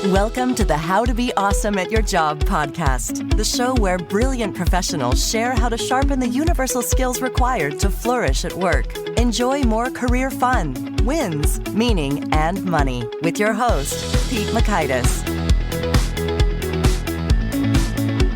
Welcome to the How to Be Awesome at Your Job podcast, the show where brilliant professionals share how to sharpen the universal skills required to flourish at work. Enjoy more career fun, wins, meaning, and money with your host, Pete Makaitis.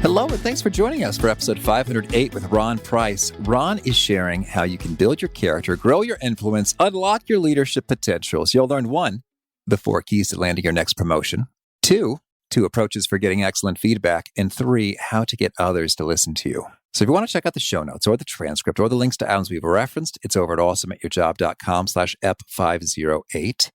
Hello, and thanks for joining us for episode 508 with Ron Price. Ron is sharing how you can build your character, grow your influence, unlock your leadership potentials. You'll learn 1, the 4 keys to landing your next promotion, 2 approaches for getting excellent feedback, and 3, how to get others to listen to you. So if you want to check out the show notes or the transcript or the links to items we've referenced, it's over at awesomeatyourjob.com/ep508.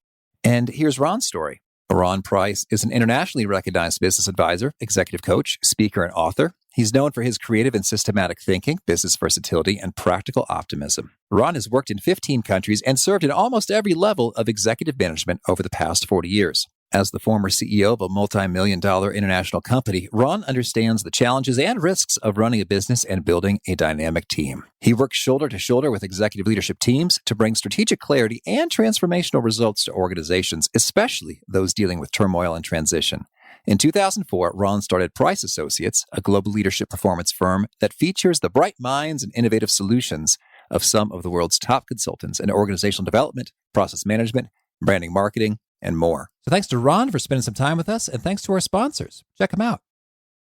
And here's Ron's story. Ron Price is an internationally recognized business advisor, executive coach, speaker, and author. He's known for his creative and systematic thinking, business versatility, and practical optimism. Ron has worked in 15 countries and served in almost every level of executive management over the past 40 years. As the former CEO of a multi-million-dollar international company, Ron understands the challenges and risks of running a business and building a dynamic team. He works shoulder to shoulder with executive leadership teams to bring strategic clarity and transformational results to organizations, especially those dealing with turmoil and transition. In 2004, Ron started Price Associates, a global leadership performance firm that features the bright minds and innovative solutions of some of the world's top consultants in organizational development, process management, branding, marketing, and more. So thanks to Ron for spending some time with us, and thanks to our sponsors. Check them out.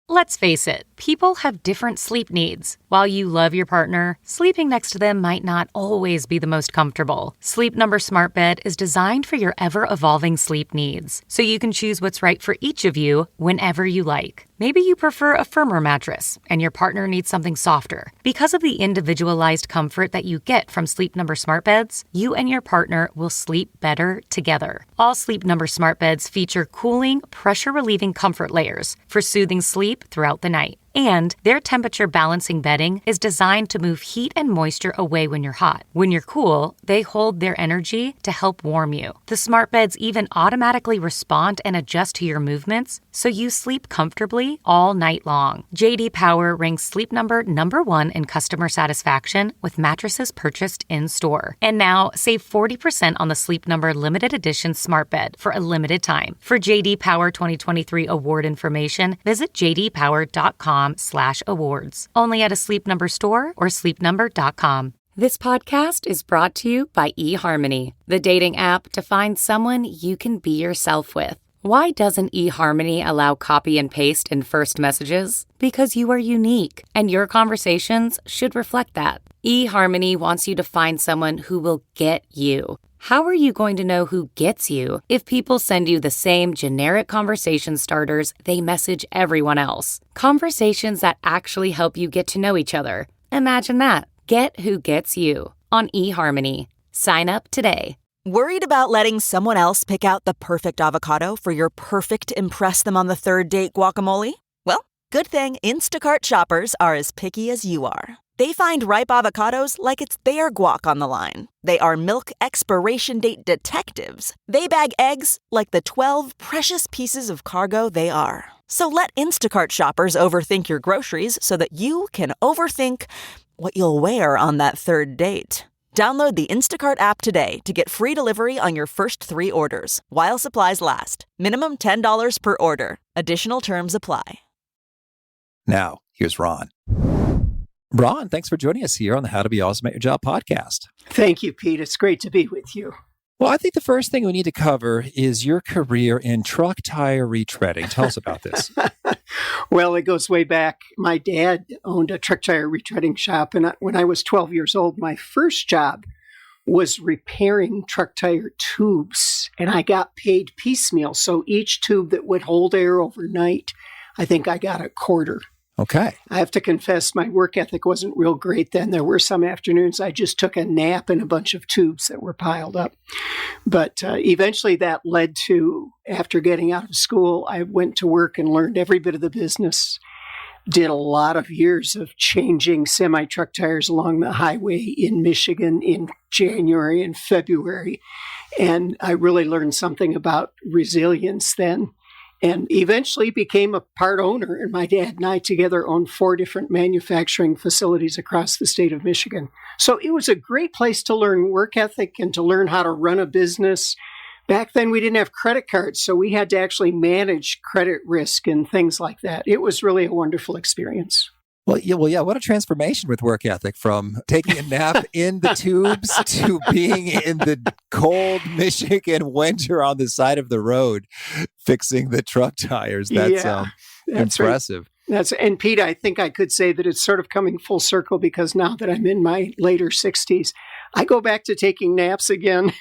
Let's face it, people have different sleep needs. While you love your partner, sleeping next to them might not always be the most comfortable. Sleep Number Smart Bed is designed for your ever-evolving sleep needs, so you can choose what's right for each of you whenever you like. Maybe you prefer a firmer mattress, and your partner needs something softer. Because of the individualized comfort that you get from Sleep Number Smart Beds, you and your partner will sleep better together. All Sleep Number Smart Beds feature cooling, pressure-relieving comfort layers for soothing sleep throughout the night. And their temperature-balancing bedding is designed to move heat and moisture away when you're hot. When you're cool, they hold their energy to help warm you. The smart beds even automatically respond and adjust to your movements, so you sleep comfortably all night long. J.D. Power ranks Sleep Number #1 in customer satisfaction with mattresses purchased in-store. And now, save 40% on the Sleep Number Limited Edition Smart Bed for a limited time. For J.D. Power 2023 award information, visit jdpower.com/awards. Only at a Sleep Number store or sleepnumber.com. This podcast is brought to you by eHarmony, the dating app to find someone you can be yourself with. Why doesn't eHarmony allow copy and paste in first messages? Because you are unique, and your conversations should reflect that. eHarmony wants you to find someone who will get you. How are you going to know who gets you if people send you the same generic conversation starters they message everyone else? Conversations that actually help you get to know each other. Imagine that. Get who gets you on eHarmony. Sign up today. Worried about letting someone else pick out the perfect avocado for your perfect impress them on the third date guacamole? Well, good thing Instacart shoppers are as picky as you are. They find ripe avocados like it's their guac on the line. They are milk expiration date detectives. They bag eggs like the 12 precious pieces of cargo they are. So let Instacart shoppers overthink your groceries so that you can overthink what you'll wear on that third date. Download the Instacart app today to get free delivery on your first 3 orders, while supplies last. Minimum $10 per order. Additional terms apply. Now, here's Ron. Ron, thanks for joining us here on the How to Be Awesome at Your Job podcast. Thank you, Pete. It's great to be with you. Well, I think the first thing we need to cover is your career in truck tire retreading. Tell us about this. Well, it goes way back. My dad owned a truck tire retreading shop, and when I was 12 years old, my first job was repairing truck tire tubes, and I got paid piecemeal. So each tube that would hold air overnight, I think I got a quarter. Okay. I have to confess, my work ethic wasn't real great then. There were some afternoons I just took a nap in a bunch of tubes that were piled up. But eventually that led to, after getting out of school, I went to work and learned every bit of the business. Did a lot of years of changing semi-truck tires along the highway in Michigan in January and February. And I really learned something about resilience then. And eventually became a part owner. And my dad and I together owned 4 different manufacturing facilities across the state of Michigan. So it was a great place to learn work ethic and to learn how to run a business. Back then, we didn't have credit cards, so we had to actually manage credit risk and things like that. It was really a wonderful experience. Well, yeah. What a transformation with work ethic from taking a nap in the tubes to being in the cold Michigan winter on the side of the road, fixing the truck tires. That's impressive. Right. And Pete, I think I could say that it's sort of coming full circle because now that I'm in my later 60s, I go back to taking naps again.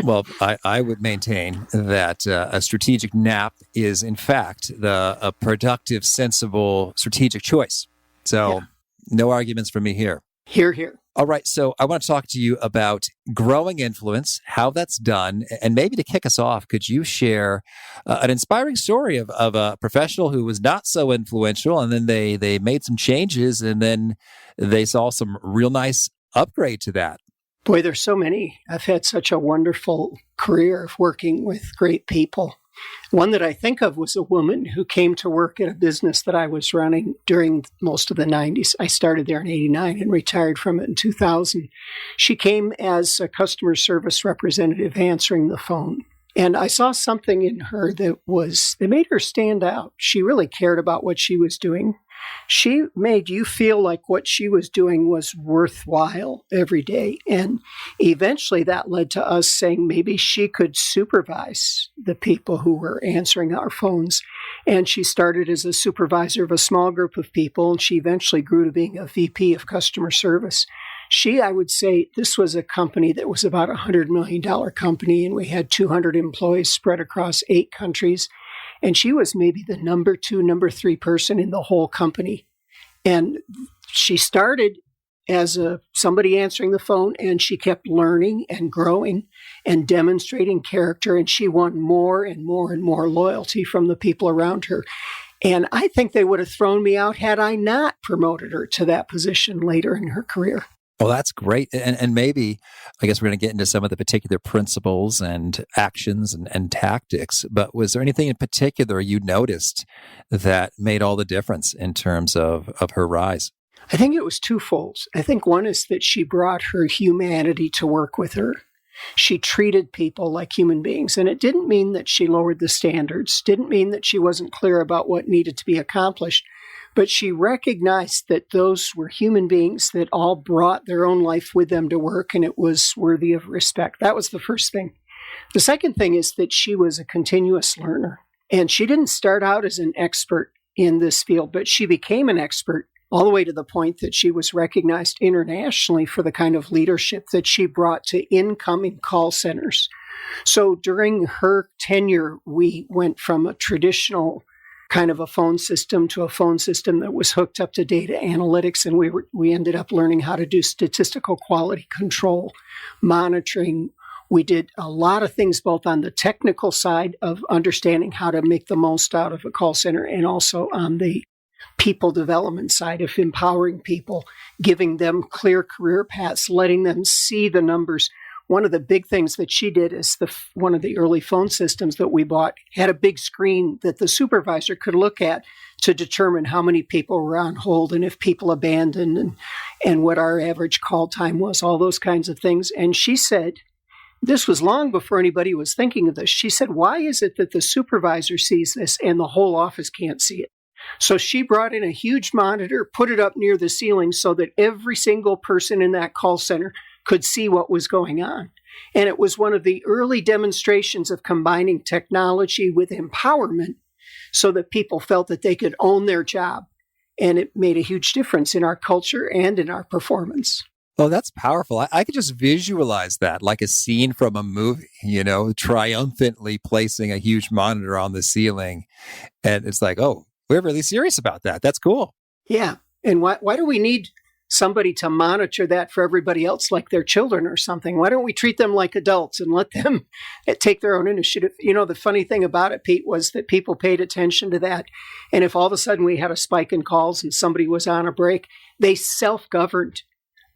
Well, I would maintain that a strategic nap is, in fact, a productive, sensible, strategic choice. So no arguments for me here. Hear, hear. All right. So I want to talk to you about growing influence, how that's done. And maybe to kick us off, could you share an inspiring story of a professional who was not so influential, and then they made some changes, and then they saw some real nice upgrade to that? Boy, there's so many. I've had such a wonderful career of working with great people. One that I think of was a woman who came to work at a business that I was running during most of the 90s. I started there in 89 and retired from it in 2000. She came as a customer service representative answering the phone. And I saw something in her that made her stand out. She really cared about what she was doing. She made you feel like what she was doing was worthwhile every day. And eventually that led to us saying maybe she could supervise the people who were answering our phones. And she started as a supervisor of a small group of people, and she eventually grew to being a VP of customer service. I would say, this was a company that was about a $100 million company, and we had 200 employees spread across 8 countries. And she was maybe the number 2, number 3 person in the whole company. And she started as somebody answering the phone, and she kept learning and growing and demonstrating character. And she won more and more and more loyalty from the people around her. And I think they would have thrown me out had I not promoted her to that position later in her career. Well, that's great. And maybe, I guess we're going to get into some of the particular principles and actions and tactics, but was there anything in particular you noticed that made all the difference in terms of her rise? I think it was twofold. I think one is that she brought her humanity to work with her. She treated people like human beings, and it didn't mean that she lowered the standards, didn't mean that she wasn't clear about what needed to be accomplished. But she recognized that those were human beings that all brought their own life with them to work, and it was worthy of respect. That was the first thing. The second thing is that she was a continuous learner. And she didn't start out as an expert in this field, but she became an expert all the way to the point that she was recognized internationally for the kind of leadership that she brought to incoming call centers. So during her tenure, we went from a traditional kind of a phone system to a phone system that was hooked up to data analytics. And we ended up learning how to do statistical quality control, monitoring. We did a lot of things both on the technical side of understanding how to make the most out of a call center, and also on the people development side of empowering people, giving them clear career paths, letting them see the numbers. One of the big things that she did is one of the early phone systems that we bought had a big screen that the supervisor could look at to determine how many people were on hold and if people abandoned and what our average call time was, all those kinds of things. And she said, this was long before anybody was thinking of this. She said, why is it that the supervisor sees this and the whole office can't see it? So she brought in a huge monitor, put it up near the ceiling so that every single person in that call center could see what was going on. And it was one of the early demonstrations of combining technology with empowerment so that people felt that they could own their job. And it made a huge difference in our culture and in our performance. Oh, that's powerful. I could just visualize that like a scene from a movie, triumphantly placing a huge monitor on the ceiling. And it's like, oh, we're really serious about that. That's cool. Yeah. And why do we need somebody to monitor that for everybody else like their children or something? Why don't we treat them like adults and let them take their own initiative? The funny thing about it, Pete, was that people paid attention to that. And if all of a sudden we had a spike in calls and somebody was on a break, they self-governed.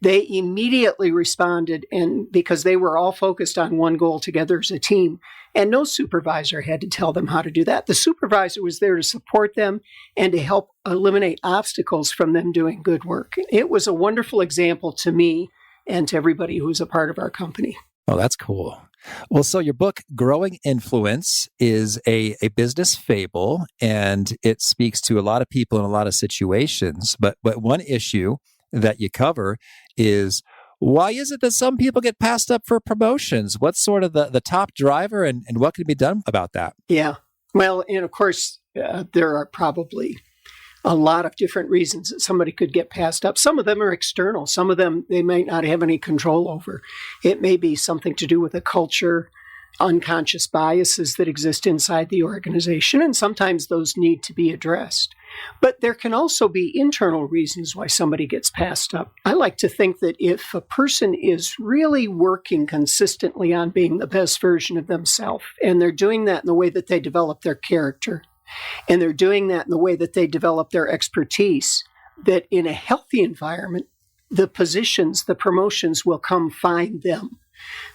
They immediately responded, and because they were all focused on one goal together as a team. And no supervisor had to tell them how to do that. The supervisor was there to support them and to help eliminate obstacles from them doing good work. It was a wonderful example to me and to everybody who was a part of our company. Oh, that's cool. Well, so your book, Growing Influence, is a business fable, and it speaks to a lot of people in a lot of situations. But one issue that you cover is, why is it that some people get passed up for promotions? What's sort of the top driver, and what can be done about that? Yeah. Well, and of course, there are probably a lot of different reasons that somebody could get passed up. Some of them are external. Some of them they might not have any control over. It may be something to do with a culture, unconscious biases that exist inside the organization, and sometimes those need to be addressed. But there can also be internal reasons why somebody gets passed up. I like to think that if a person is really working consistently on being the best version of themselves, and they're doing that in the way that they develop their character, and they're doing that in the way that they develop their expertise, that in a healthy environment, the positions, the promotions will come find them.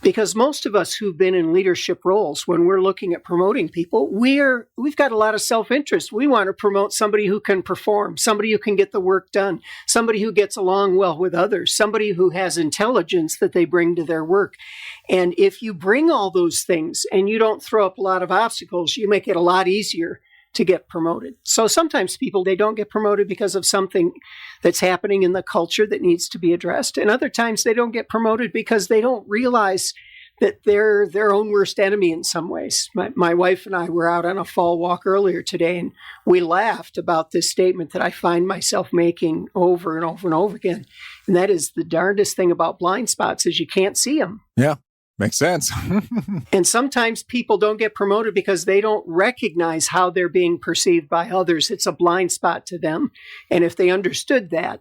Because most of us who've been in leadership roles, when we're looking at promoting people, we've got a lot of self-interest. We want to promote somebody who can perform, somebody who can get the work done, somebody who gets along well with others, somebody who has intelligence that they bring to their work. And if you bring all those things and you don't throw up a lot of obstacles, you make it a lot easier to get promoted. So sometimes people, they don't get promoted because of something that's happening in the culture that needs to be addressed. And other times they don't get promoted because they don't realize that they're their own worst enemy in some ways. My wife and I were out on a fall walk earlier today, and we laughed about this statement that I find myself making over and over and over again. And that is, the darndest thing about blind spots is you can't see them. Yeah. Makes sense. And sometimes people don't get promoted because they don't recognize how they're being perceived by others. It's a blind spot to them. And if they understood that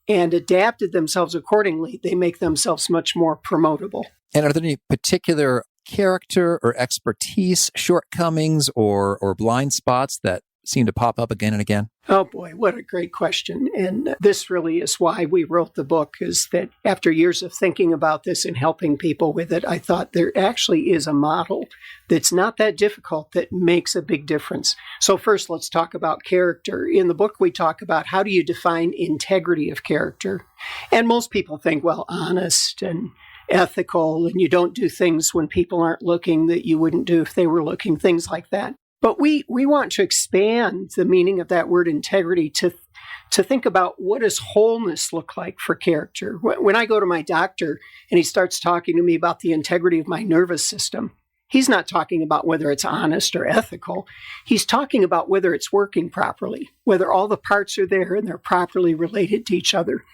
and adapted themselves accordingly, they make themselves much more promotable. And are there any particular character or expertise shortcomings or blind spots that seem to pop up again and again? Oh boy, what a great question. And this really is why we wrote the book, is that after years of thinking about this and helping people with it, I thought there actually is a model that's not that difficult that makes a big difference. So first, let's talk about character. In the book, we talk about how do you define integrity of character. And most people think, well, honest and ethical, and you don't do things when people aren't looking that you wouldn't do if they were looking, things like that. But we want to expand the meaning of that word integrity to think about, what does wholeness look like for character? When I go to my doctor and he starts talking to me about the integrity of my nervous system, he's not talking about whether it's honest or ethical. He's talking about whether it's working properly, whether all the parts are there and they're properly related to each other.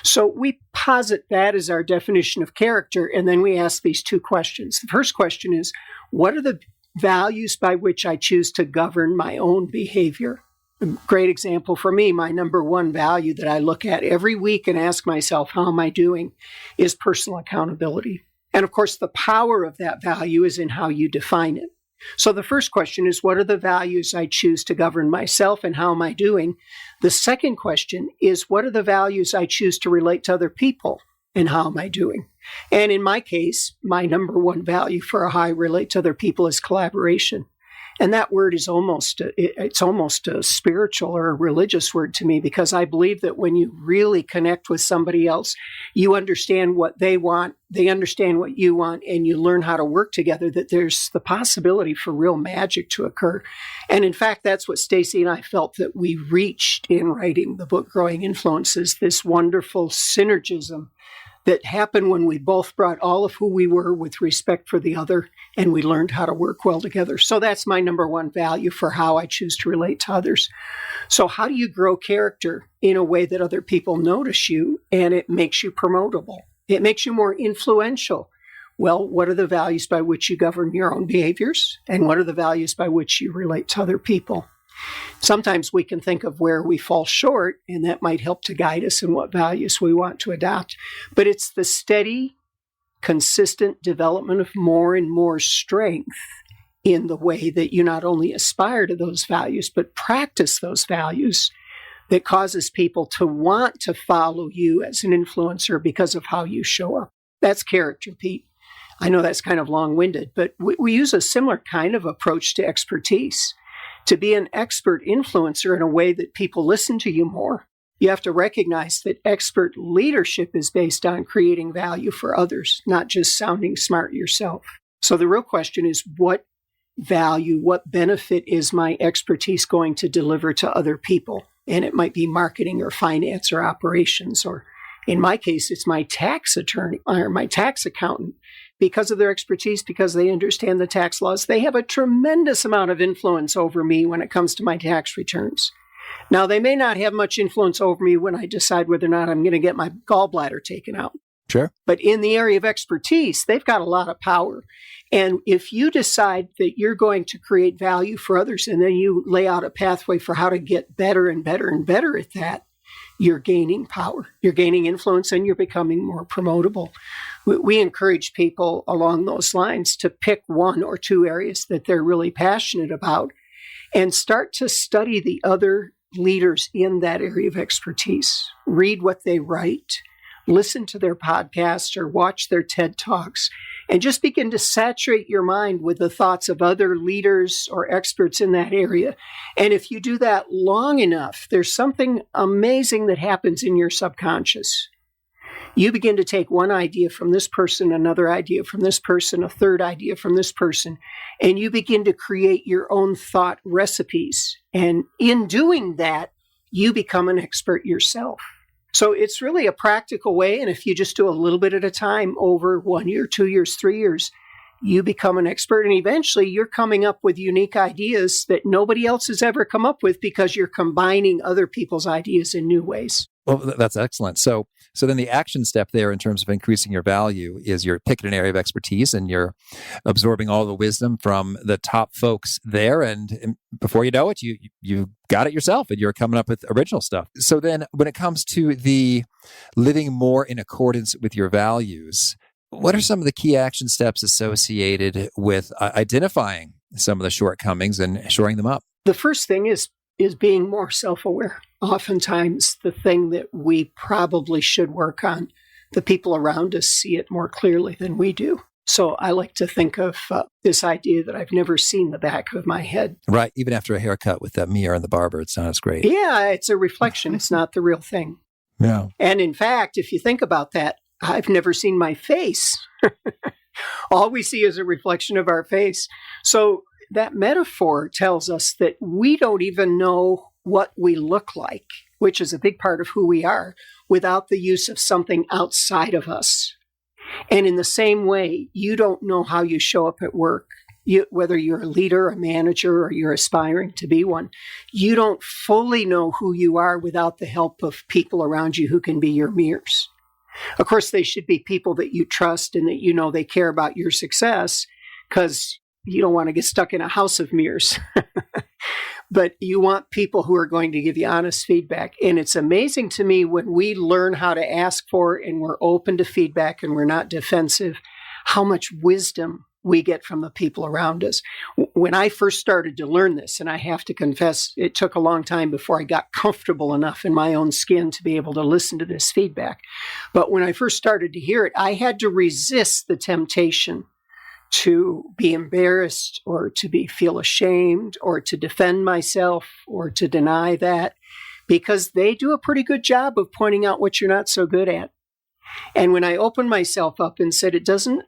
So we posit that as our definition of character, and then we ask these two questions. The first question is, what are the values by which I choose to govern my own behavior? A great example for me, my number one value that I look at every week and ask myself, how am I doing, is personal accountability. And of course, the power of that value is in how you define it. So the first question is, what are the values I choose to govern myself and how am I doing? The second question is, what are the values I choose to relate to other people and how am I doing? And in my case, my number one value for how I relate to other people is collaboration. And that word is almost a spiritual or a religious word to me, because I believe that when you really connect with somebody else, you understand what they want, they understand what you want, and you learn how to work together, that there's the possibility for real magic to occur. And in fact, that's what Stacy and I felt that we reached in writing the book, Growing Influences, this wonderful synergism that happened when we both brought all of who we were with respect for the other, and we learned how to work well together. So that's my number one value for how I choose to relate to others. So how do you grow character in a way that other people notice you and it makes you promotable? It makes you more influential. Well, what are the values by which you govern your own behaviors? And what are the values by which you relate to other people? Sometimes we can think of where we fall short, and that might help to guide us in what values we want to adopt. But it's the steady, consistent development of more and more strength in the way that you not only aspire to those values, but practice those values, that causes people to want to follow you as an influencer because of how you show up. That's character, Pete. I know that's kind of long-winded, but we use a similar kind of approach to expertise. To be an expert influencer in a way that people listen to you more, you have to recognize that expert leadership is based on creating value for others, not just sounding smart yourself. So the real question is, what value, what benefit is my expertise going to deliver to other people? And it might be marketing or finance or operations, or in my case, it's my tax attorney or my tax accountant. Because of their expertise, because they understand the tax laws, they have a tremendous amount of influence over me when it comes to my tax returns. Now, they may not have much influence over me when I decide whether or not I'm going to get my gallbladder taken out. Sure. But in the area of expertise, they've got a lot of power. And if you decide that you're going to create value for others, and then you lay out a pathway for how to get better and better and better at that, you're gaining power, you're gaining influence, and you're becoming more promotable. We encourage people along those lines to pick one or two areas that they're really passionate about and start to study the other leaders in that area of expertise. Read what they write, listen to their podcasts or watch their TED Talks, and just begin to saturate your mind with the thoughts of other leaders or experts in that area. And if you do that long enough, there's something amazing that happens in your subconscious. You begin to take one idea from this person, another idea from this person, a third idea from this person, and you begin to create your own thought recipes. And in doing that, you become an expert yourself. So it's really a practical way. And if you just do a little bit at a time over 1 year, 2 years, 3 years, you become an expert. And eventually you're coming up with unique ideas that nobody else has ever come up with because you're combining other people's ideas in new ways. Well, that's excellent. So then the action step there in terms of increasing your value is you're picking an area of expertise and you're absorbing all the wisdom from the top folks there. And before you know it, you got it yourself and you're coming up with original stuff. So then when it comes to the living more in accordance with your values, what are some of the key action steps associated with identifying some of the shortcomings and shoring them up? The first thing is being more self-aware. Oftentimes, the thing that we probably should work on, the people around us see it more clearly than we do. So I like to think of this idea that I've never seen the back of my head. Right. Even after a haircut with that mirror and the barber, it sounds great. Yeah, it's a reflection. It's not the real thing. Yeah. And in fact, if you think about that, I've never seen my face. All we see is a reflection of our face. So that metaphor tells us that we don't even know what we look like, which is a big part of who we are, without the use of something outside of us. And in the same way, you don't know how you show up at work, whether you're a leader, a manager, or you're aspiring to be one. You don't fully know who you are without the help of people around you who can be your mirrors. Of course, they should be people that you trust and that you know they care about your success, because you don't want to get stuck in a house of mirrors. But you want people who are going to give you honest feedback. And it's amazing to me when we learn how to ask for and we're open to feedback and we're not defensive, how much wisdom we get from the people around us. When I first started to learn this, and I have to confess, it took a long time before I got comfortable enough in my own skin to be able to listen to this feedback. But when I first started to hear it, I had to resist the temptation to be embarrassed or to feel ashamed or to defend myself or to deny that, because they do a pretty good job of pointing out what you're not so good at. And when I opened myself up and said it doesn't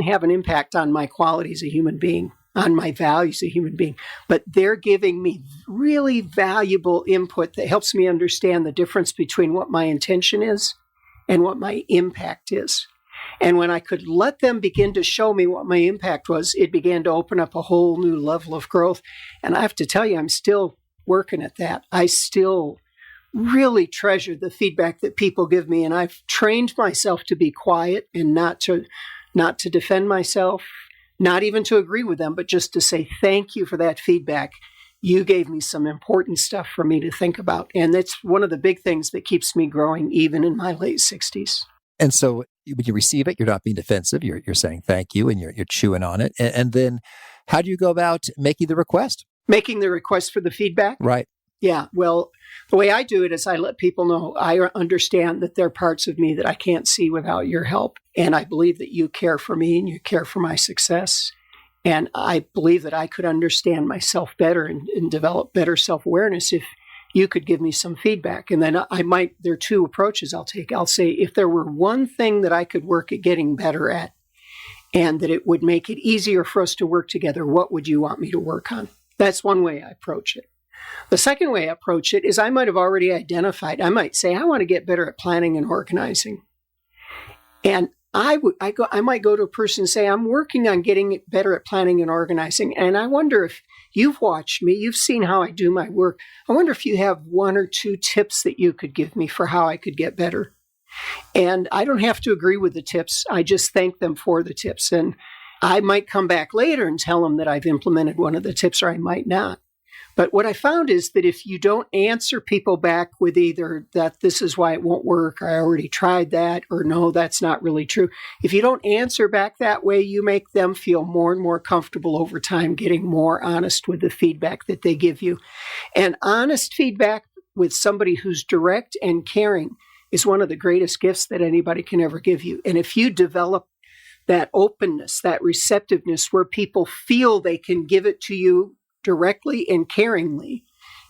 have an impact on my quality as a human being, on my values as a human being, but they're giving me really valuable input that helps me understand the difference between what my intention is and what my impact is. And when I could let them begin to show me what my impact was, it began to open up a whole new level of growth. And I have to tell you, I'm still working at that. I still really treasure the feedback that people give me. And I've trained myself to be quiet and not to defend myself, not even to agree with them, but just to say, thank you for that feedback. You gave me some important stuff for me to think about. And that's one of the big things that keeps me growing even in my late 60s. And so when you receive it, you're not being defensive. You're saying thank you and you're chewing on it. And then how do you go about making the request? Making the request for the feedback? Right. Yeah. Well, the way I do it is I let people know I understand that there are parts of me that I can't see without your help. And I believe that you care for me and you care for my success. And I believe that I could understand myself better and develop better self-awareness if you could give me some feedback. And then there are two approaches I'll take. I'll say, if there were one thing that I could work at getting better at, and that it would make it easier for us to work together. What would you want me to work on? That's one way I approach it. The second way I approach it is I might have already identified. I might say, I want to get better at planning and organizing. And I might go to a person and say, I'm working on getting better at planning and organizing. And I wonder if you've watched me, you've seen how I do my work. I wonder if you have one or two tips that you could give me for how I could get better. And I don't have to agree with the tips. I just thank them for the tips. And I might come back later and tell them that I've implemented one of the tips, or I might not. But what I found is that if you don't answer people back with either that this is why it won't work, or I already tried that, or no, that's not really true. If you don't answer back that way, you make them feel more and more comfortable over time, getting more honest with the feedback that they give you. And honest feedback with somebody who's direct and caring is one of the greatest gifts that anybody can ever give you. And if you develop that openness, that receptiveness where people feel they can give it to you directly and caringly,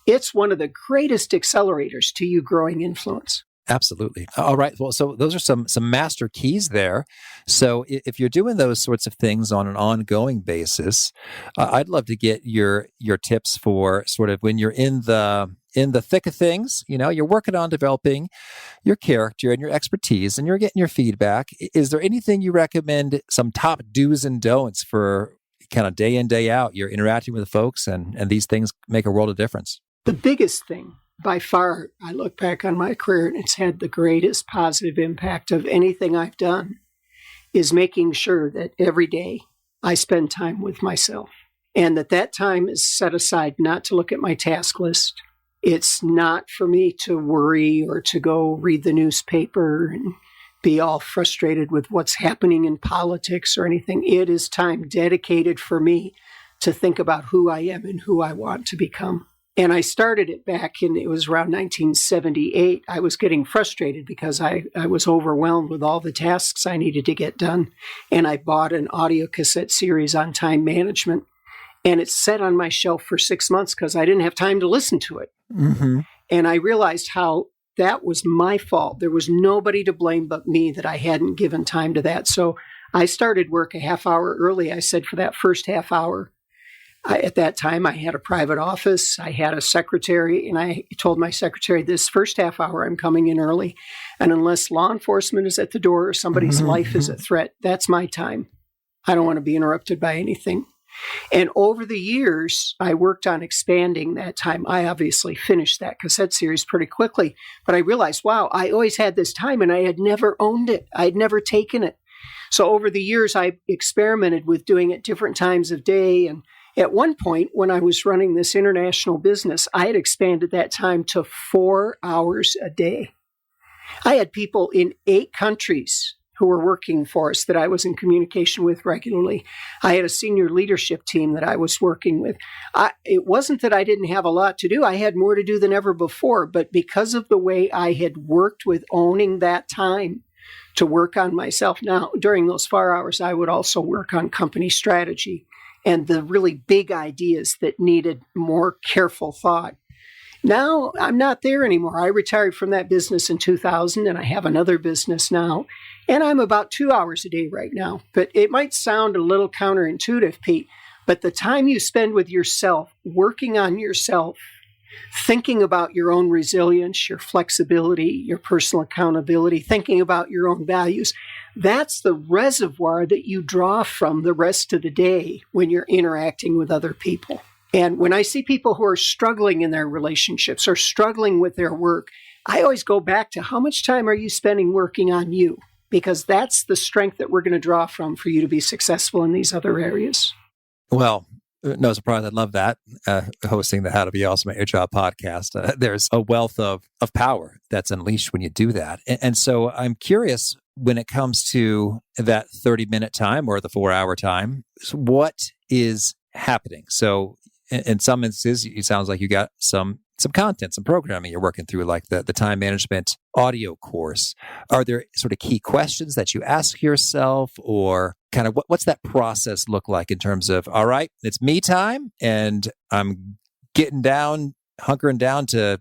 it's one of the greatest accelerators to you growing influence. Absolutely. All right. Well, so those are some master keys there. So if you're doing those sorts of things on an ongoing basis, I'd love to get your tips for sort of when you're in the thick of things, you're working on developing your character and your expertise and you're getting your feedback. Is there anything you recommend, some top do's and don'ts for kind of day in, day out? You're interacting with the folks and these things make a world of difference. The biggest thing by far, I look back on my career and it's had the greatest positive impact of anything I've done, is making sure that every day I spend time with myself and that time is set aside not to look at my task list. It's not for me to worry or to go read the newspaper and be all frustrated with what's happening in politics or anything. It is time dedicated for me to think about who I am and who I want to become. And I started it back it was around 1978. I was getting frustrated because I was overwhelmed with all the tasks I needed to get done. And I bought an audio cassette series on time management. And it sat on my shelf for 6 months because I didn't have time to listen to it. Mm-hmm. And I realized how that was my fault. There was nobody to blame but me that I hadn't given time to that. So I started work a half hour early. I said for that first half hour, at that time, I had a private office. I had a secretary, and I told my secretary, this first half hour, I'm coming in early. And unless law enforcement is at the door or somebody's life is a threat, that's my time. I don't want to be interrupted by anything. And over the years, I worked on expanding that time. I obviously finished that cassette series pretty quickly, but I realized, wow, I always had this time and I had never owned it. I had never taken it. So over the years, I experimented with doing it different times of day. And at one point, when I was running this international business, I had expanded that time to 4 hours a day. I had people in 8 countries who were working for us that I was in communication with regularly. I had a senior leadership team that I was working with. It wasn't that I didn't have a lot to do. I had more to do than ever before. But because of the way I had worked with owning that time to work on myself, now during those 4 hours, I would also work on company strategy and the really big ideas that needed more careful thought. Now, I'm not there anymore. I retired from that business in 2000, and I have another business now. And I'm about 2 hours a day right now. But it might sound a little counterintuitive, Pete, but the time you spend with yourself, working on yourself, thinking about your own resilience, your flexibility, your personal accountability, thinking about your own values, that's the reservoir that you draw from the rest of the day when you're interacting with other people. And when I see people who are struggling in their relationships or struggling with their work, I always go back to how much time are you spending working on you? Because that's the strength that we're going to draw from for you to be successful in these other areas. Well, no surprise. I love that. Hosting the How to Be Awesome at Your Job podcast. There's a wealth of power that's unleashed when you do that. And so I'm curious, when it comes to that 30-minute time or the 4-hour time, what is happening? So in some instances, it sounds like you got some content, some programming you're working through, like the time management audio course. Are there sort of key questions that you ask yourself, or kind of what's that process look like in terms of, all right, it's me time and I'm hunkering down to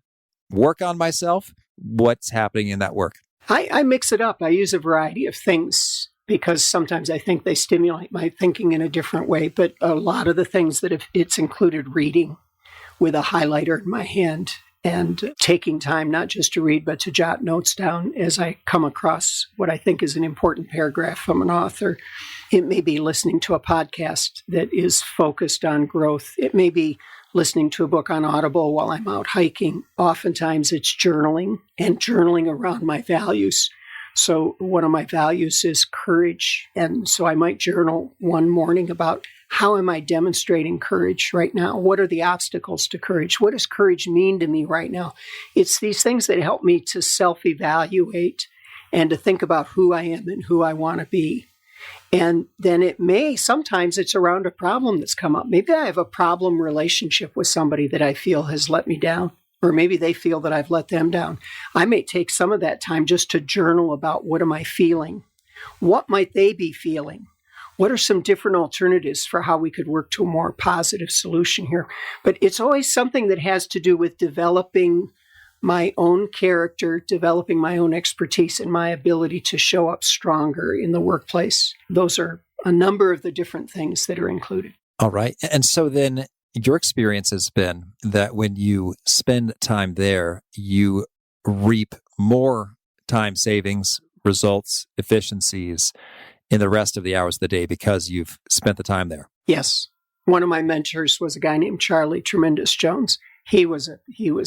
work on myself? What's happening in that work? I mix it up. I use a variety of things. because sometimes I think they stimulate my thinking in a different way. But a lot of the things that it's included reading with a highlighter in my hand and taking time not just to read, but to jot notes down as I come across what I think is an important paragraph from an author. It may be listening to a podcast that is focused on growth. It may be listening to a book on Audible while I'm out hiking. Oftentimes it's journaling and journaling around my values. So one of my values is courage. And so I might journal one morning about how am I demonstrating courage right now? What are the obstacles to courage? What does courage mean to me right now? It's these things that help me to self-evaluate and to think about who I am and who I want to be. And then sometimes it's around a problem that's come up. Maybe I have a problem relationship with somebody that I feel has let me down, or maybe they feel that I've let them down. I may take some of that time just to journal about what am I feeling? What might they be feeling? What are some different alternatives for how we could work to a more positive solution here? But it's always something that has to do with developing my own character, developing my own expertise, and my ability to show up stronger in the workplace. Those are a number of the different things that are included. All right. And so then your experience has been that when you spend time there, you reap more time savings, results, efficiencies in the rest of the hours of the day because you've spent the time there. Yes. One of my mentors was a guy named Charlie Tremendous Jones. He was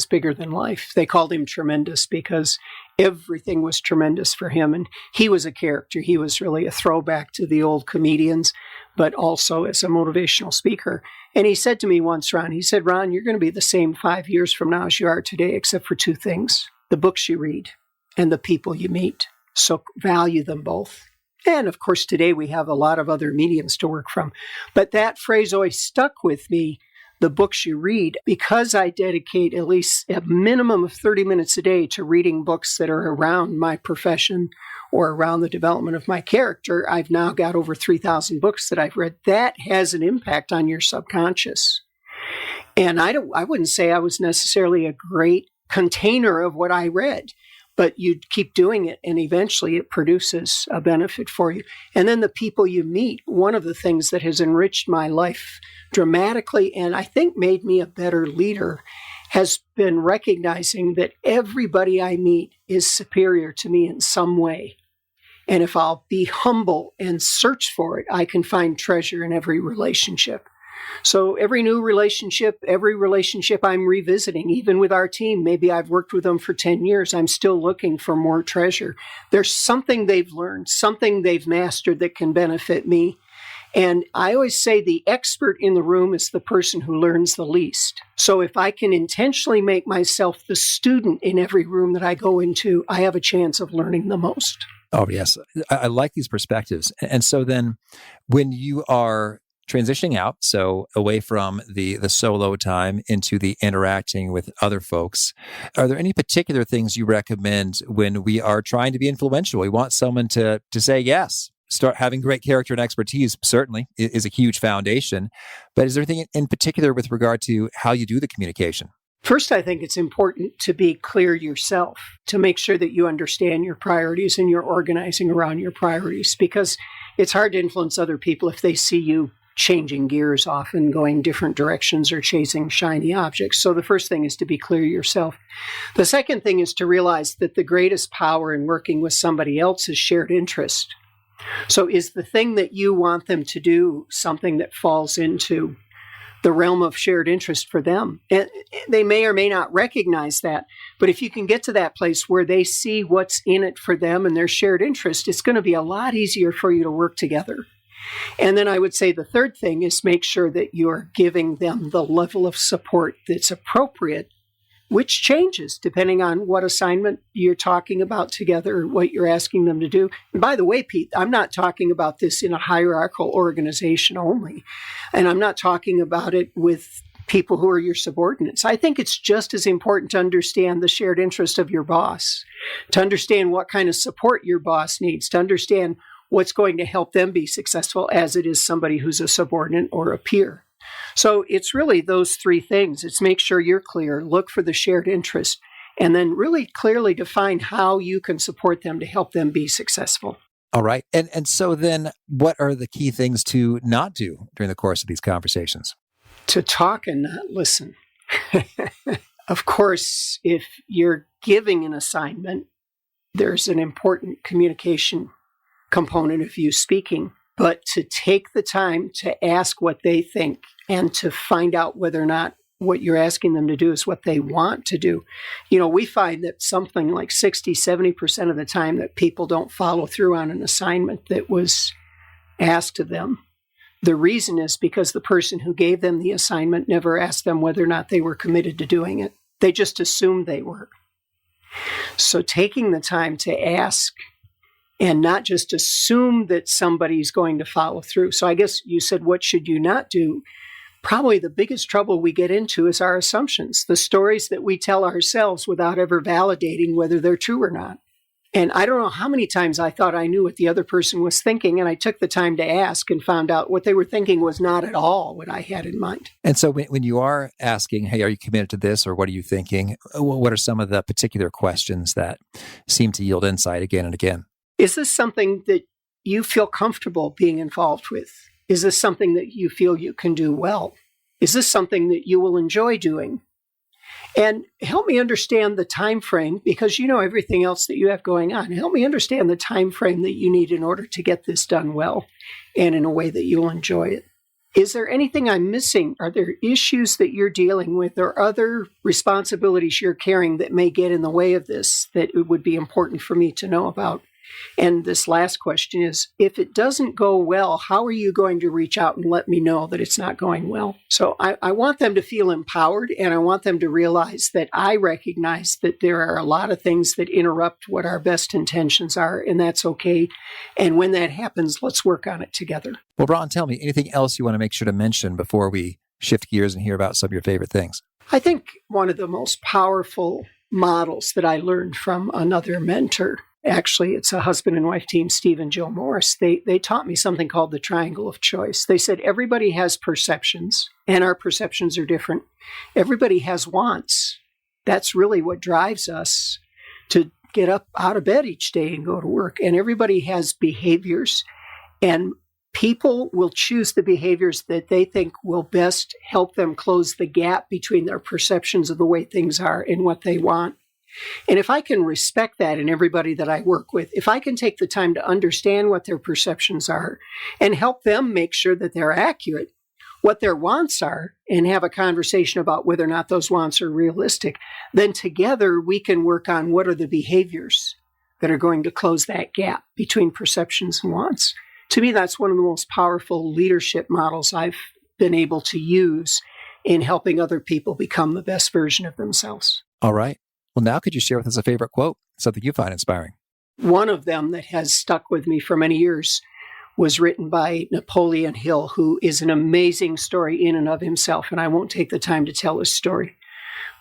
bigger than life. They called him Tremendous because everything was tremendous for him. And he was a character. He was really a throwback to the old comedians, but also as a motivational speaker. And he said to me once, Ron, you're going to be the same 5 years from now as you are today, except for two things: the books you read and the people you meet. So value them both. And of course, today we have a lot of other mediums to work from. But that phrase always stuck with me, the books you read, because I dedicate at least a minimum of 30 minutes a day to reading books that are around my profession or around the development of my character. I've now got over 3,000 books that I've read. That has an impact on your subconscious. And I wouldn't say I was necessarily a great container of what I read, but you keep doing it, and eventually it produces a benefit for you. And then the people you meet, one of the things that has enriched my life dramatically, and I think made me a better leader, has been recognizing that everybody I meet is superior to me in some way. And if I'll be humble and search for it, I can find treasure in every relationship. So every new relationship, every relationship I'm revisiting, even with our team, maybe I've worked with them for 10 years, I'm still looking for more treasure. There's something they've learned, something they've mastered that can benefit me. And I always say the expert in the room is the person who learns the least. So if I can intentionally make myself the student in every room that I go into, I have a chance of learning the most. Oh, yes. I like these perspectives. And so then when you are transitioning out, so away from the solo time into the interacting with other folks, are there any particular things you recommend when we are trying to be influential? We want someone to say yes. Start having great character and expertise, certainly, is a huge foundation. But is there anything in particular with regard to how you do the communication? First, I think it's important to be clear yourself, to make sure that you understand your priorities and you're organizing around your priorities, because it's hard to influence other people if they see you changing gears often, going different directions or chasing shiny objects. So the first thing is to be clear yourself. The second thing is to realize that the greatest power in working with somebody else is shared interest. So is the thing that you want them to do something that falls into the realm of shared interest for them? And they may or may not recognize that, but if you can get to that place where they see what's in it for them and their shared interest, it's going to be a lot easier for you to work together. And then I would say the third thing is make sure that you're giving them the level of support that's appropriate, which changes depending on what assignment you're talking about together, what you're asking them to do. And by the way, Pete, I'm not talking about this in a hierarchical organization only. And I'm not talking about it with people who are your subordinates. I think it's just as important to understand the shared interest of your boss, to understand what kind of support your boss needs, to understand what's going to help them be successful as it is somebody who's a subordinate or a peer. So it's really those three things. It's make sure you're clear, look for the shared interest, and then really clearly define how you can support them to help them be successful. All right. And so then what are the key things to not do during the course of these conversations? To talk and not listen. Of course, if you're giving an assignment, there's an important communication component of you speaking. But to take the time to ask what they think and to find out whether or not what you're asking them to do is what they want to do. We find that something like 60, 70% of the time that people don't follow through on an assignment that was asked of them. The reason is because the person who gave them the assignment never asked them whether or not they were committed to doing it. They just assumed they were. So taking the time to ask and not just assume that somebody's going to follow through. So I guess you said, what should you not do? Probably the biggest trouble we get into is our assumptions, the stories that we tell ourselves without ever validating whether they're true or not. And I don't know how many times I thought I knew what the other person was thinking, and I took the time to ask and found out what they were thinking was not at all what I had in mind. And so when you are asking, hey, are you committed to this, or what are you thinking? What are some of the particular questions that seem to yield insight again and again? Is this something that you feel comfortable being involved with? Is this something that you feel you can do well? Is this something that you will enjoy doing? And help me understand the time frame, because you know everything else that you have going on. Help me understand the time frame that you need in order to get this done well and in a way that you'll enjoy it. Is there anything I'm missing? Are there issues that you're dealing with or other responsibilities you're carrying that may get in the way of this that it would be important for me to know about? And this last question is, if it doesn't go well, how are you going to reach out and let me know that it's not going well? So I want them to feel empowered, and I want them to realize that I recognize that there are a lot of things that interrupt what our best intentions are, and that's okay. And when that happens, let's work on it together. Well, Ron, tell me, anything else you want to make sure to mention before we shift gears and hear about some of your favorite things? I think one of the most powerful models that I learned from another mentor, actually, it's a husband and wife team, Steve and Jill Morris. They taught me something called the triangle of choice. They said everybody has perceptions, and our perceptions are different. Everybody has wants. That's really what drives us to get up out of bed each day and go to work. And everybody has behaviors, and people will choose the behaviors that they think will best help them close the gap between their perceptions of the way things are and what they want. And if I can respect that in everybody that I work with, if I can take the time to understand what their perceptions are and help them make sure that they're accurate, what their wants are, and have a conversation about whether or not those wants are realistic, then together we can work on what are the behaviors that are going to close that gap between perceptions and wants. To me, that's one of the most powerful leadership models I've been able to use in helping other people become the best version of themselves. All right. Well, now could you share with us a favorite quote, something you find inspiring? One of them that has stuck with me for many years was written by Napoleon Hill, who is an amazing story in and of himself, and I won't take the time to tell his story.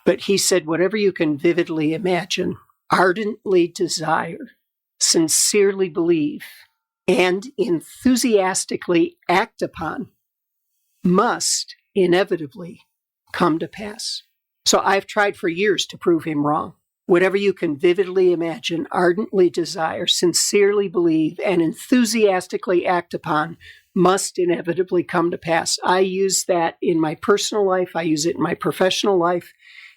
But he said, whatever you can vividly imagine, ardently desire, sincerely believe, and enthusiastically act upon must inevitably come to pass. So I've tried for years to prove him wrong. Whatever you can vividly imagine, ardently desire, sincerely believe, and enthusiastically act upon must inevitably come to pass. I use that in my personal life. I use it in my professional life.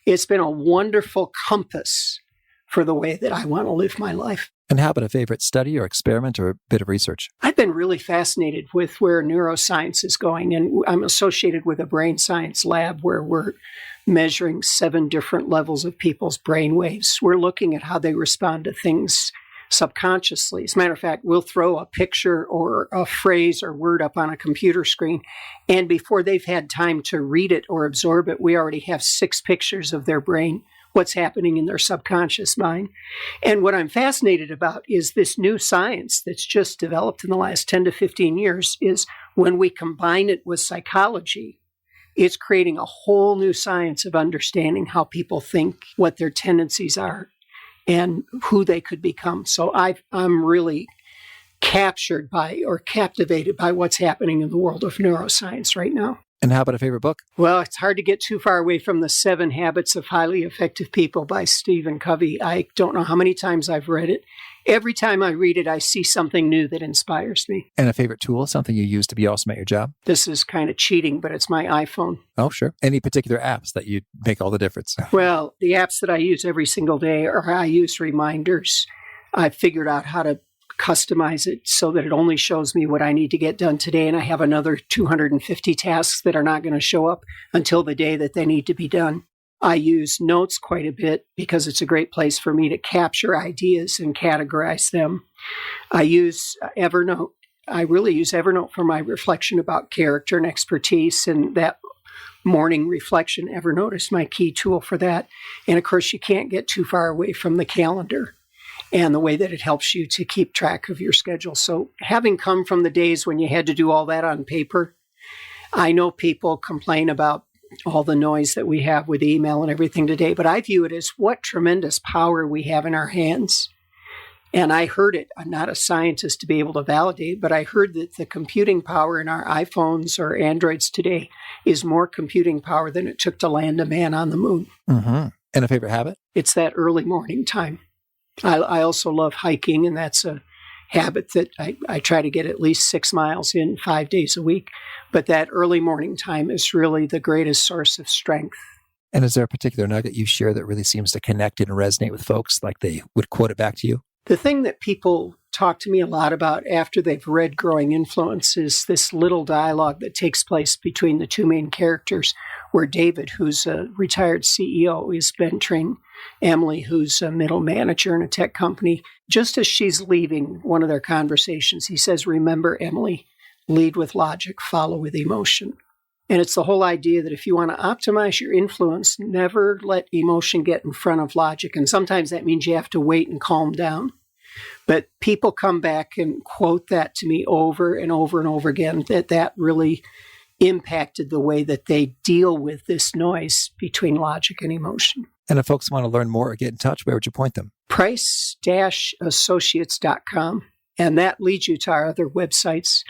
It's been a wonderful compass for the way that I want to live my life. And how about a favorite study or experiment or a bit of research? I've been really fascinated with where neuroscience is going, and I'm associated with a brain science lab where we're measuring 7 different levels of people's brain waves. We're looking at how they respond to things subconsciously. As a matter of fact, we'll throw a picture or a phrase or word up on a computer screen, and before they've had time to read it or absorb it, we already have 6 pictures of their brain, what's happening in their subconscious mind. And what I'm fascinated about is this new science that's just developed in the last 10 to 15 years is when we combine it with psychology, it's creating a whole new science of understanding how people think, what their tendencies are, and who they could become. So I'm really captured by or captivated by what's happening in the world of neuroscience right now. And how about a favorite book? Well, it's hard to get too far away from the 7 Habits of Highly Effective People by Stephen Covey. I don't know how many times I've read it, Every time I read it, I see something new that inspires me. And a favorite tool, something you use to be awesome at your job? This is kind of cheating, but it's my iPhone. Oh, sure. Any particular apps that you make all the difference? Well, the apps that I use every single day are I use reminders. I've figured out how to customize it so that it only shows me what I need to get done today. And I have another 250 tasks that are not going to show up until the day that they need to be done. I use Notes quite a bit because it's a great place for me to capture ideas and categorize them. I use Evernote. I really use Evernote for my reflection about character and expertise, and that morning reflection, Evernote is my key tool for that. And of course, you can't get too far away from the calendar and the way that it helps you to keep track of your schedule. So having come from the days when you had to do all that on paper, I know people complain about all the noise that we have with email and everything today, but I view it as what tremendous power we have in our hands. And I heard it. I'm not a scientist to be able to validate, but I heard that the computing power in our iPhones or Androids today is more computing power than it took to land a man on the moon. Mm-hmm. And a favorite habit? It's that early morning time. I also love hiking, and that's a habit that I try to get at least 6 miles in 5 days a week. But that early morning time is really the greatest source of strength. And is there a particular nugget you share that really seems to connect and resonate with folks, like they would quote it back to you? The thing that people talk to me a lot about after they've read Growing Influence is this little dialogue that takes place between the two main characters, where David, who's a retired CEO, is mentoring Emily, who's a middle manager in a tech company. Just as she's leaving one of their conversations, he says, "Remember, Emily, lead with logic, follow with emotion." And it's the whole idea that if you want to optimize your influence, never let emotion get in front of logic. And sometimes that means you have to wait and calm down. But people come back and quote that to me over and over and over again, that really impacted the way that they deal with this noise between logic and emotion. And if folks want to learn more or get in touch, where would you point them? price-associates.com. And that leads you to our other websites.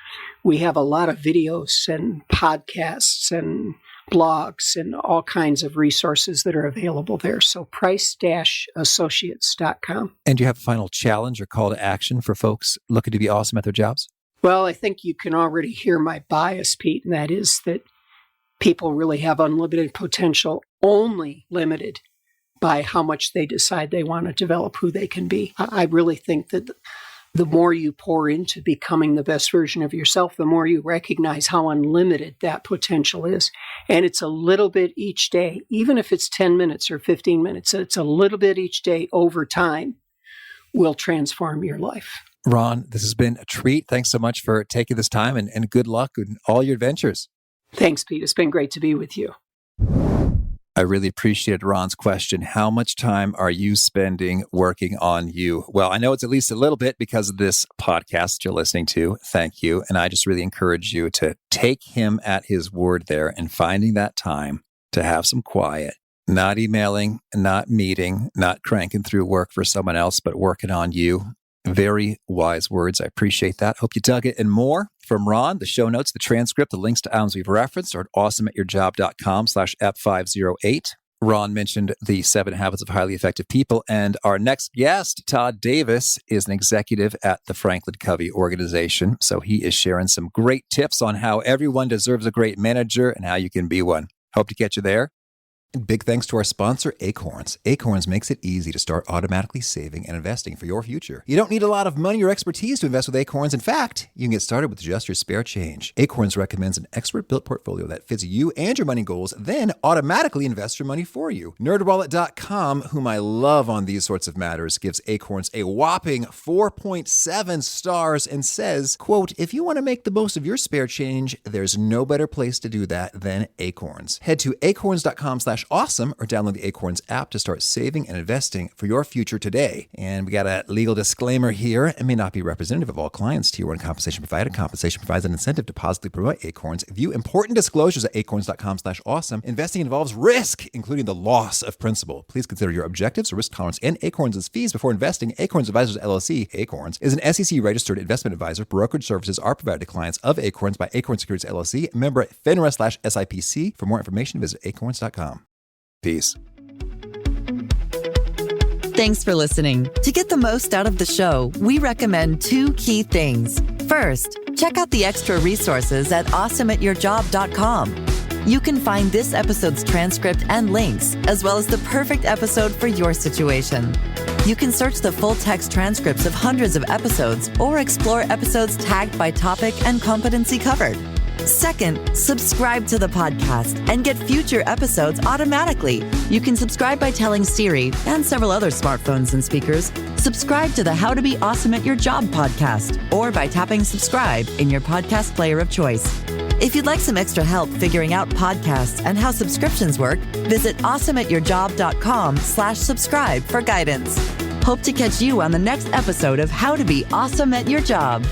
We have a lot of videos and podcasts and blogs and all kinds of resources that are available there. So price-associates.com. And do you have a final challenge or call to action for folks looking to be awesome at their jobs? Well, I think you can already hear my bias, Pete, and that is that people really have unlimited potential, only limited by how much they decide they want to develop who they can be. I really think that the more you pour into becoming the best version of yourself, the more you recognize how unlimited that potential is. And it's a little bit each day, even if it's 10 minutes or 15 minutes, it's a little bit each day over time will transform your life. Ron, this has been a treat. Thanks so much for taking this time, and good luck in all your adventures. Thanks, Pete. It's been great to be with you. I really appreciated Ron's question. How much time are you spending working on you? Well, I know it's at least a little bit because of this podcast you're listening to. Thank you. And I just really encourage you to take him at his word there and finding that time to have some quiet, not emailing, not meeting, not cranking through work for someone else, but working on you. Very wise words. I appreciate that. Hope you dug it. And more from Ron, the show notes, the transcript, the links to items we've referenced are at awesomeatyourjob.com/F508. Ron mentioned the 7 Habits of Highly Effective People. And our next guest, Todd Davis, is an executive at the Franklin Covey organization. So he is sharing some great tips on how everyone deserves a great manager and how you can be one. Hope to catch you there. And big thanks to our sponsor, Acorns. Acorns makes it easy to start automatically saving and investing for your future. You don't need a lot of money or expertise to invest with Acorns. In fact, you can get started with just your spare change. Acorns recommends an expert-built portfolio that fits you and your money goals, then automatically invests your money for you. NerdWallet.com, whom I love on these sorts of matters, gives Acorns a whopping 4.7 stars and says, quote, "If you want to make the most of your spare change, there's no better place to do that than Acorns. Head to acorns.com/awesome or download the Acorns app to start saving and investing for your future today." And we got a legal disclaimer here. It may not be representative of all clients. Tier 1 compensation provided. Compensation provides an incentive to positively promote Acorns. View important disclosures at acorns.com/awesome. Investing involves risk, including the loss of principal. Please consider your objectives, risk tolerance, and Acorns' fees before investing. Acorns Advisors LLC, Acorns, is an SEC-registered investment advisor. Brokerage services are provided to clients of Acorns by Acorns Securities LLC, member FINRA/SIPC. For more information, visit acorns.com. Peace. Thanks for listening. To get the most out of the show, we recommend 2 key things. First, check out the extra resources at awesomeatyourjob.com. You can find this episode's transcript and links, as well as the perfect episode for your situation. You can search the full-text transcripts of hundreds of episodes or explore episodes tagged by topic and competency covered. Second, subscribe to the podcast and get future episodes automatically. You can subscribe by telling Siri and several other smartphones and speakers, subscribe to the How to Be Awesome at Your Job podcast, or by tapping subscribe in your podcast player of choice. If you'd like some extra help figuring out podcasts and how subscriptions work, visit awesomeatyourjob.com/subscribe for guidance. Hope to catch you on the next episode of How to Be Awesome at Your Job.